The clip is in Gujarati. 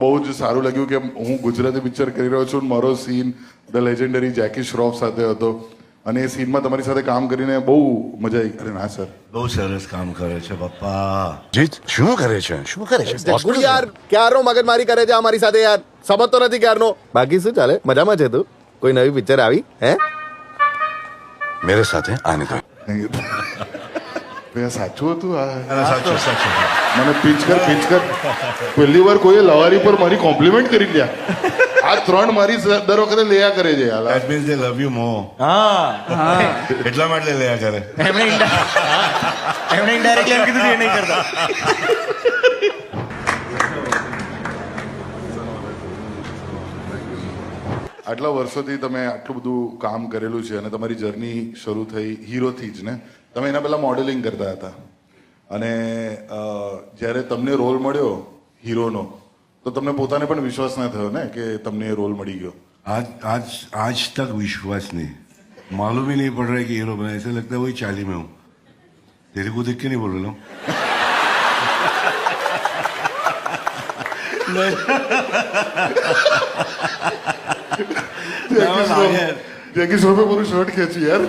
બહુ જ સારું લાગ્યું કે હું ગુજરાતી પિક્ચર કરી રહ્યો છું. મારો seen the legendary Jackie Shroff સાથે હતો અને એ સીનમાં તમારી સાથે કામ કરીને બહુ મજા આવી. અરે ના સર, બહુ સરસ કામ કરે છે પપ્પા. જીત શું કરે છે ગુડ યાર, ક્યારનો મગજમારી કરે છે અમારી સાથે યાર, સમજતો નથી ક્યારનો. બાકી શું ચાલે, મજામાં છે તું? કોઈ નવી પિક્ચર આવી હે? મેરે સાથે આને દો. સાચું હતું આ? સાચું સાચું. મને પીચ કર. પહેલી વાર કોઈએ લવારી પર મારી કોમ્પ્લિમેન્ટ કરી લ્યા. આ 3 મારી દર વખતે લેયા કરે છે યાર. That means they love you more. એટલા માટે લેયા કરે. એમણે ઇનડાયરેક્ટલી એમ કીધું કે એ નહીં કરતા. આટલા વર્ષોથી તમે આટલું બધું કામ કરેલું છે અને તમારી જર્ની શરૂ થઈ હીરોથી જ ને. તમે એના પહેલા મોડેલિંગ કરતા હતા અને જ્યારે તમને રોલ મળ્યો હીરોનો તો તમને પોતાને પણ વિશ્વાસ ના થયો ને કે તમને એ રોલ મળી ગયો? आज तक विश्वास नहीं, मालूम ही नहीं पड़ रहा है कि हीरो बना. ऐसा लगता है वही चाली में हूँ. तेरे को देख के नहीं बोल रहा हूँ. જેકી શ્રોફે પૂરું શર્ટ ખેંચ્યું યાર.